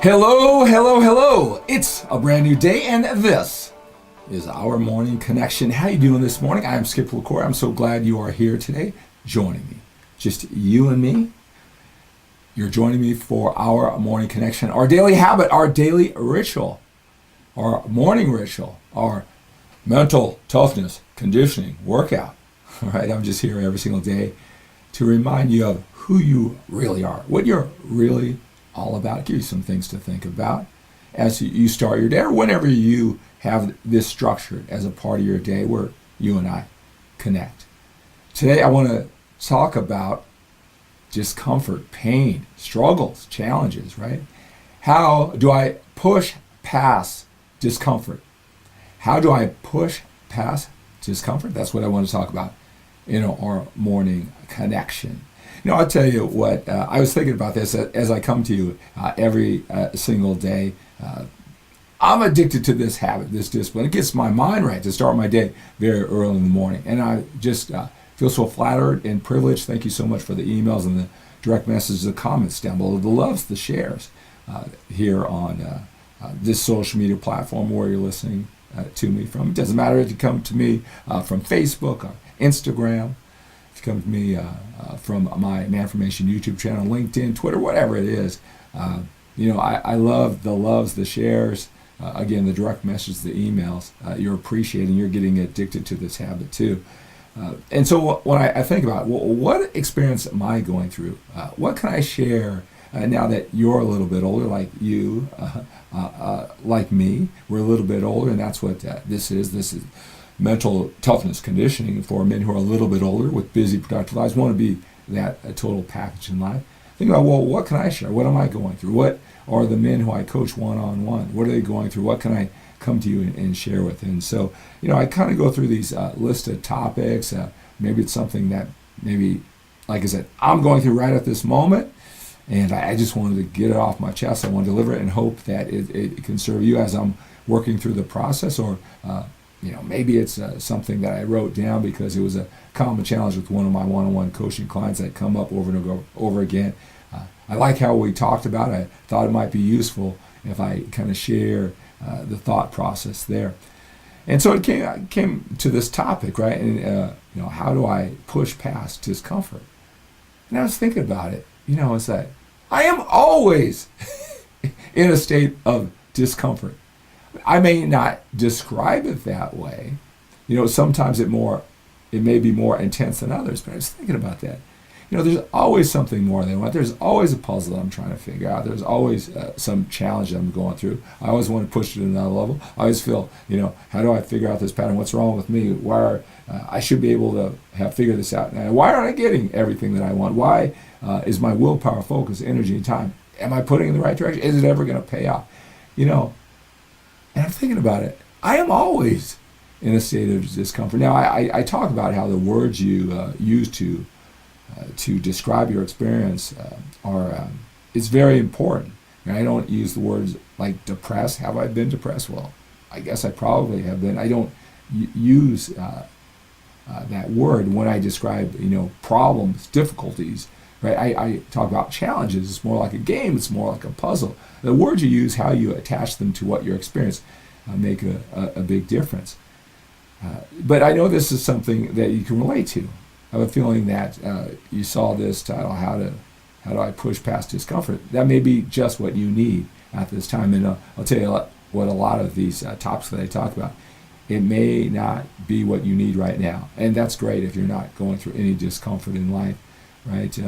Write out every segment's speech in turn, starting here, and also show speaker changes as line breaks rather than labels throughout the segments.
Hello, hello, hello. It's a brand new day and this is our morning connection. How you doing this morning? I'm Skip LaCour. I'm so glad you are here today joining me. Just you and me. You're joining me for our morning connection, our daily habit, our daily ritual, our morning ritual, our mental toughness, conditioning, workout. All right, I'm just here every single day to remind you of who you really are, what you're really all about, give you some things to think about as you start your day or whenever you have this structured as a part of your day where you and I connect. Today I want to talk about discomfort, pain, struggles, challenges, right? How do I push past discomfort? How do I push past discomfort? That's what I want to talk about in our morning connection. I'll tell you what, I was thinking about this as I come to you every single day. I'm addicted to this habit, this discipline. It gets my mind right to start my day very early in the morning. And I just feel so flattered and privileged. Thank you so much for the emails and the direct messages, the comments down below, the loves, the shares here on this social media platform where you're listening to me from. It doesn't matter if you come to me from Facebook or Instagram. Come to me from my MANformation YouTube channel, LinkedIn, Twitter, whatever it is. I love the loves, the shares, again, the direct messages, the emails. You're appreciating, you're getting addicted to this habit too. And so when I think about, what experience am I going through? What can I share now that you're a little bit older, like you, like me? We're a little bit older, and that's what this is. This is mental toughness conditioning for men who are a little bit older with busy, productive lives, want to be that a total package in life. Think about, what can I share? What am I going through? What are the men who I coach one-on-one? What are they going through? What can I come to you and share with? And so, I kind of go through these list of topics. Maybe it's something that maybe, like I said, I'm going through right at this moment, and I just wanted to get it off my chest. I want to deliver it and hope that it can serve you as I'm working through the process, or maybe it's something that I wrote down because it was a common challenge with one of my one-on-one coaching clients that come up over and over again. I like how we talked about it. I thought it might be useful if I kind of share the thought process there. And so it came to this topic, right? And how do I push past discomfort? And I was thinking about it. It's that I am always in a state of discomfort. I may not describe it that way. Sometimes it may be more intense than others, but I was thinking about that. There's always something more than what. There's always a puzzle that I'm trying to figure out. There's always some challenge that I'm going through. I always want to push it to another level. I always feel, how do I figure out this pattern? What's wrong with me? I should be able to have figured this out. Now, why aren't I getting everything that I want? Why is my willpower, focus, energy, and time, am I putting in the right direction? Is it ever going to pay off? And I'm thinking about it. I am always in a state of discomfort. Now, I talk about how the words you use to describe your experience it's very important. And I don't use the words like depressed. Have I been depressed? Well, I guess I probably have been. I don't use that word when I describe problems, difficulties. Right? I talk about challenges. It's more like a game. It's more like a puzzle. The words you use, how you attach them to what you're experiencing, make a big difference. But I know this is something that you can relate to. I have a feeling that you saw this title, How Do I Push Past Discomfort? That may be just what you need at this time. And I'll tell you what a lot of these topics that I talk about, it may not be what you need right now. And that's great if you're not going through any discomfort in life, right?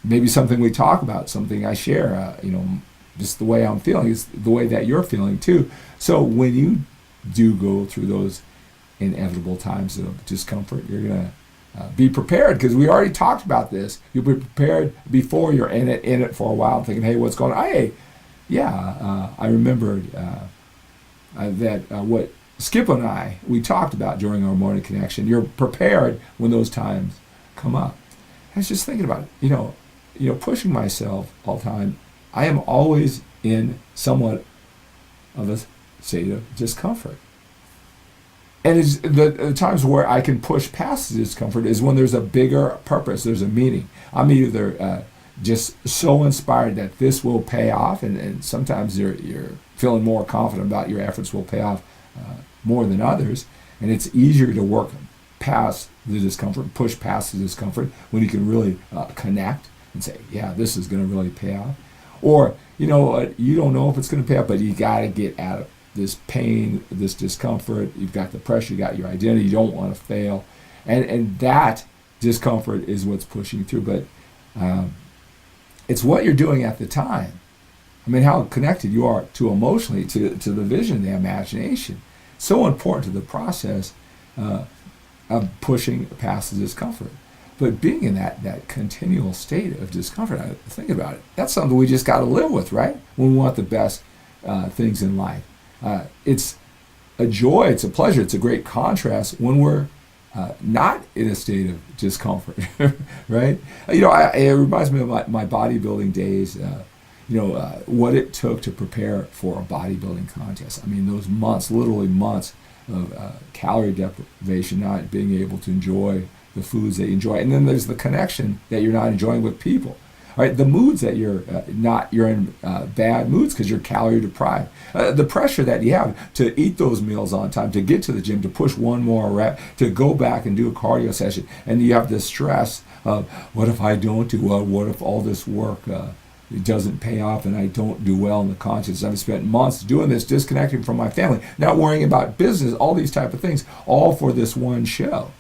Maybe something we talk about, something I share, just the way I'm feeling is the way that you're feeling too. So when you do go through those inevitable times of discomfort, you're going to be prepared, because we already talked about this. You'll be prepared before you're in it for a while, thinking, hey, what's going on? I remembered that what Skip and we talked about during our morning connection. You're prepared when those times come up. I was just thinking about it, pushing myself all the time. I am always in somewhat of a state of discomfort. And it's the times where I can push past the discomfort is when there's a bigger purpose, there's a meaning. I'm either just so inspired that this will pay off, and sometimes you're feeling more confident about your efforts will pay off more than others, and it's easier to work past the discomfort, push past the discomfort when you can really connect and say, yeah, this is going to really pay off. Or, you don't know if it's going to pay off, but you got to get out of this pain, this discomfort. You've got the pressure, you got your identity, you don't want to fail. And that discomfort is what's pushing you through. But it's what you're doing at the time. I mean, how connected you are to emotionally, to the vision, the imagination. So important to the process of pushing past the discomfort. But being in that continual state of discomfort, I think about it, that's something we just got to live with, right? When we want the best things in life. It's a joy, it's a pleasure, it's a great contrast when we're not in a state of discomfort, right? It reminds me of my bodybuilding days, what it took to prepare for a bodybuilding contest. I mean, those months, literally months of calorie deprivation, not being able to enjoy the foods that you enjoy. And then there's the connection that you're not enjoying with people. All right, the moods that you're in bad moods because you're calorie deprived. The pressure that you have to eat those meals on time, to get to the gym, to push one more rep, to go back and do a cardio session. And you have the stress of, what if I don't do well? What if all this work it doesn't pay off and I don't do well in the conscience? I've spent months doing this, disconnecting from my family, not worrying about business, all these type of things, all for this one show.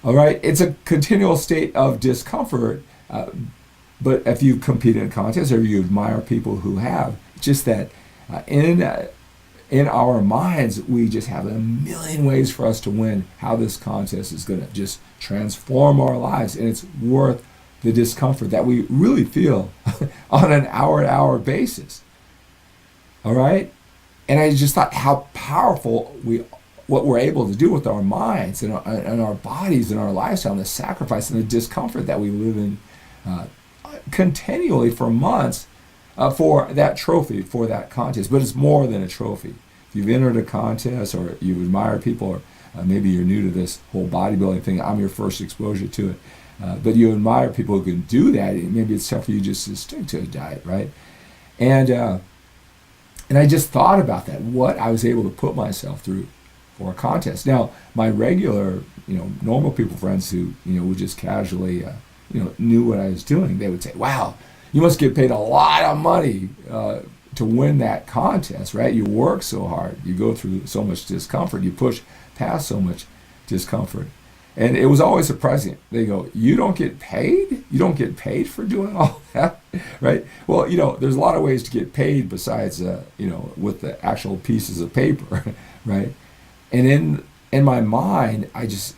All right, it's a continual state of discomfort. But if you compete in a contest or you admire people who have, just that in our minds, we just have a million ways for us to win, how this contest is going to just transform our lives. And it's worth the discomfort that we really feel on an hour-to-hour basis. All right? And I just thought how powerful what we're able to do with our minds and our bodies and our lifestyle, and the sacrifice and the discomfort that we live in continually for months for that trophy, for that contest. But it's more than a trophy. If you've entered a contest or you admire people, or maybe you're new to this whole bodybuilding thing, I'm your first exposure to it, but you admire people who can do that, maybe it's tough for you just to stick to a diet, right? And I just thought about that, what I was able to put myself through for a contest. Now, my regular, normal people friends who, would just casually knew what I was doing, they would say, wow, you must get paid a lot of money to win that contest, right? You work so hard, you go through so much discomfort, you push past so much discomfort. And it was always surprising. They go, you don't get paid? You don't get paid for doing all that, right? Well, there's a lot of ways to get paid besides, with the actual pieces of paper, right? And in my mind,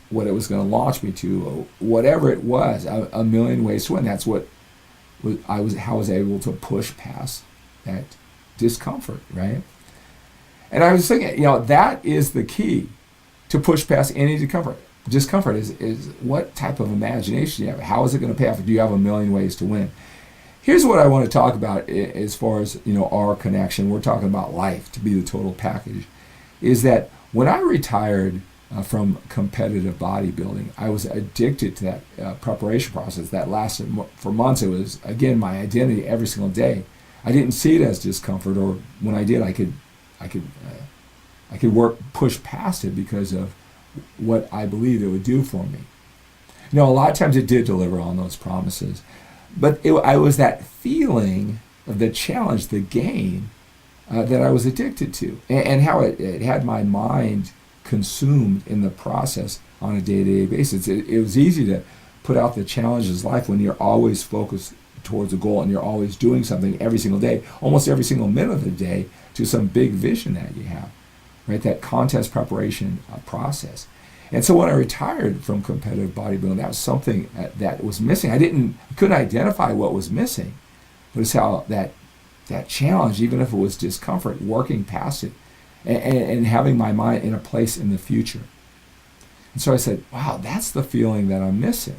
what it was going to launch me to, whatever it was, a million ways to win. That's how I was able to push past that discomfort, right? And I was thinking, that is the key to push past any discomfort. Discomfort is what type of imagination you have. How is it going to pay off? Do you have a million ways to win? Here's what I want to talk about as far as our connection. We're talking about life to be the total package. Is that when I retired from competitive bodybuilding, I was addicted to that preparation process that lasted for months. It was, again, my identity every single day. I didn't see it as discomfort, or when I did, I could push past it because of what I believed it would do for me. A lot of times it did deliver on those promises, but I was that feeling of the challenge, the gain, that I was addicted to, and how it had my mind consumed in the process on a day-to-day basis. It was easy to put out the challenges of life when you're always focused towards a goal and you're always doing something every single day, almost every single minute of the day, to some big vision that you have, right? That contest preparation process. And so when I retired from competitive bodybuilding, that was something that was missing. I couldn't identify what was missing, but it's how that challenge, even if it was discomfort, working past it and having my mind in a place in the future. And so I said, wow, that's the feeling that I'm missing.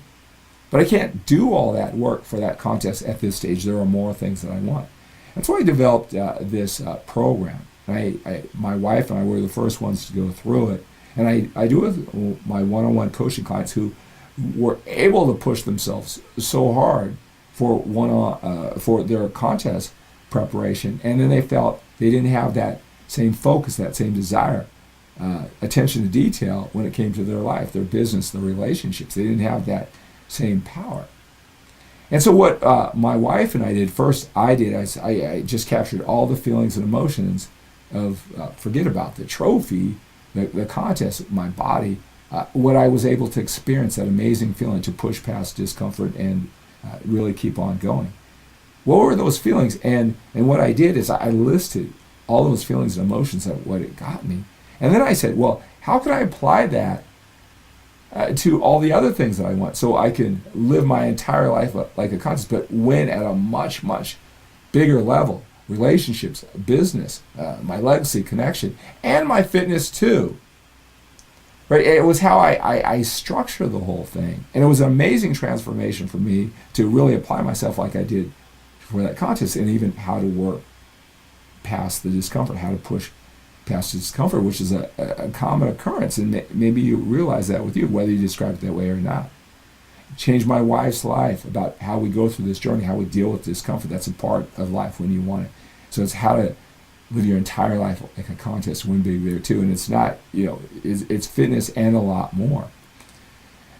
But I can't do all that work for that contest at this stage. There are more things that I want. That's why I developed this program. My wife and I were the first ones to go through it. And I do it with my one-on-one coaching clients who were able to push themselves so hard for their contest preparation, and then they felt they didn't have that same focus, that same desire, attention to detail when it came to their life, their business, their relationships. They didn't have that same power. And so what my wife and I did, first I just captured all the feelings and emotions of, forget about the trophy, the contest, my body, what I was able to experience, that amazing feeling to push past discomfort and really keep on going. What were those feelings? And what I did is I listed all those feelings and emotions of what it got me. And then I said, well, how can I apply that to all the other things that I want, so I can live my entire life like a contest, but win at a much, much bigger level. Relationships, business, my legacy, connection, and my fitness too. Right? It was how I structured the whole thing. And it was an amazing transformation for me to really apply myself like I did for that contest, and even how to work past the discomfort, how to push past discomfort, which is a common occurrence. And maybe you realize that with you, whether you describe it that way or not. Changed my wife's life about how we go through this journey, how we deal with discomfort. That's a part of life when you want it. So it's how to live your entire life like a contest, win big there too. And it's not, it's fitness and a lot more.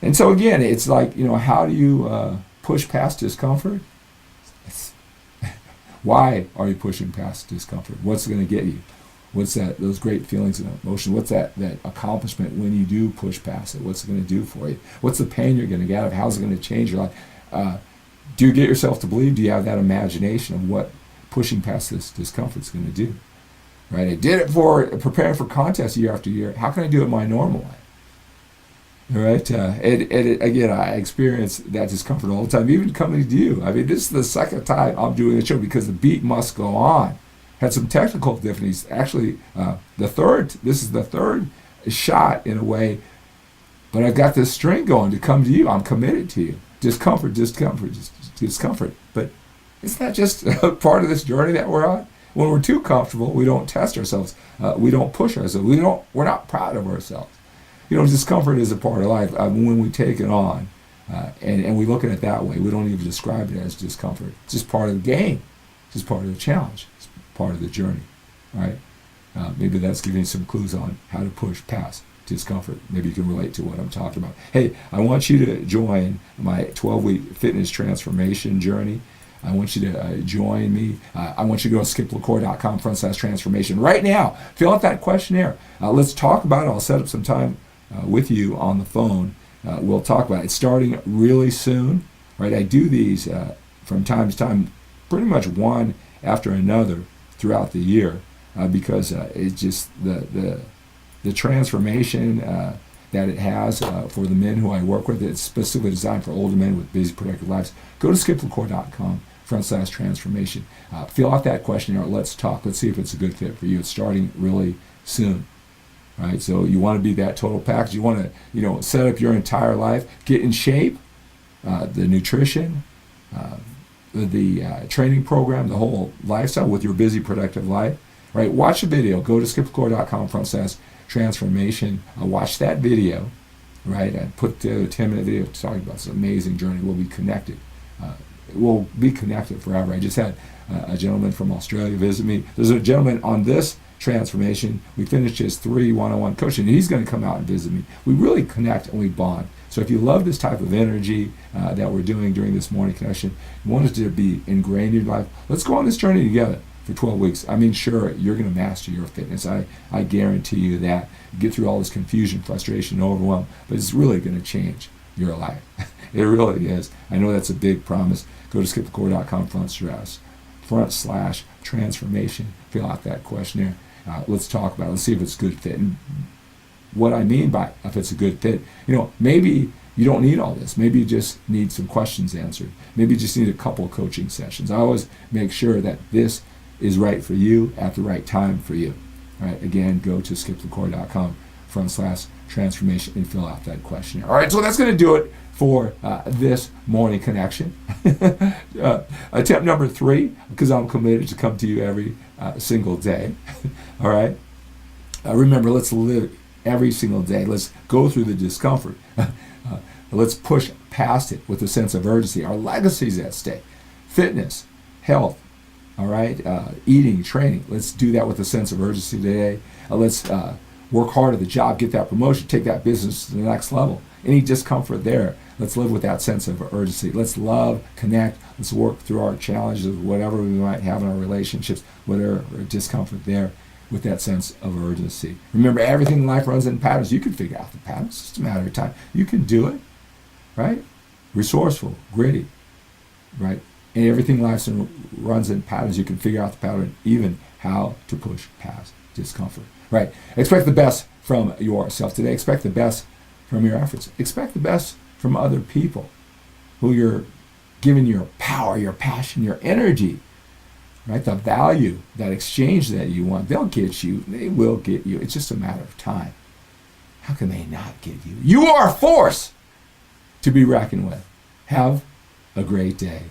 And so again, it's like, how do you push past discomfort? Why are you pushing past discomfort? What's going to get you? What's those great feelings and emotion? What's that accomplishment when you do push past it? What's it going to do for you? What's the pain you're going to get out of it? How's it going to change your life? Do you get yourself to believe? Do you have that imagination of what pushing past this discomfort is going to do? Right? I did it for preparing for contests year after year. How can I do it in my normal life? Right? Again, I experience that discomfort all the time, even coming to you. I mean, this is the second time I'm doing the show because the beat must go on. Had some technical difficulties. Actually, this is the third shot in a way, but I've got this string going to come to you. I'm committed to you. Discomfort. But isn't that just a part of this journey that we're on? When we're too comfortable, we don't test ourselves. We don't push ourselves. We're not proud of ourselves. Discomfort is a part of life. When we take it on, and we look at it that way, we don't even describe it as discomfort. It's just part of the game. It's just part of the challenge. It's part of the journey, right? Maybe that's giving you some clues on how to push past discomfort. Maybe you can relate to what I'm talking about. Hey, I want you to join my 12-week fitness transformation journey. I want you to join me. I want you to go to skiplacore.com/transformation right now. Fill out that questionnaire. Let's talk about it. I'll set up some time with you on the phone. We'll talk about it. It's starting really soon, right? I do these from time to time, pretty much one after another throughout the year, because it's just the transformation that it has for the men who I work with. It's specifically designed for older men with busy, productive lives. Go to skiplacore.com/transformation. Fill out that questionnaire. Let's talk. Let's see if it's a good fit for you. It's starting really soon. Right? So you want to be that total package. You want to, set up your entire life, get in shape, the nutrition, the training program, the whole lifestyle with your busy, productive life. Right? Watch the video. Go to skiplacore.com/transformation. Watch that video. Right? And put the 10-minute video talking about this amazing journey. We'll be connected. We'll be connected forever. I just had a gentleman from Australia visit me. There's a gentleman on this transformation. We finished his 3 one-on-one coaching, and he's going to come out and visit me. We really connect and we bond. So if you love this type of energy that we're doing during this morning connection, you want it to be ingrained in your life, let's go on this journey together for 12 weeks. I mean, sure, you're going to master your fitness. I guarantee you that. You get through all this confusion, frustration, overwhelm, but it's really going to change your life. It really is. I know that's a big promise. Go to skiplacore.com/transformation. Fill out that questionnaire. Let's talk about it. Let's see if it's a good fit. And what I mean by if it's a good fit, maybe you don't need all this. Maybe you just need some questions answered. Maybe you just need a couple coaching sessions. I always make sure that this is right for you at the right time for you. All right. Again, go to skiplacore.com/transformation and fill out that questionnaire. All right. So that's going to do it for this morning connection. Attempt number 3, because I'm committed to come to you every single day. All right. Remember, let's live every single day. Let's go through the discomfort. Let's push past it with a sense of urgency. Our legacy's at stake. Fitness, health, all right, eating, training. Let's do that with a sense of urgency today. Let's work hard at the job, get that promotion, take that business to the next level. Any discomfort there, let's live with that sense of urgency. Let's love, connect, let's work through our challenges, whatever we might have in our relationships, whatever discomfort there, with that sense of urgency. Remember, everything in life runs in patterns. You can figure out the patterns. It's just a matter of time. You can do it, right? Resourceful, gritty, right? And everything in life runs in patterns. You can figure out the pattern, even how to push past discomfort, right? Expect the best from yourself today. Expect the best from your efforts. Expect the best from other people who you're giving your power, your passion, your energy, right? The value, that exchange that you want. They'll get you. They will get you. It's just a matter of time. How can they not get you? You are a force to be reckoned with. Have a great day.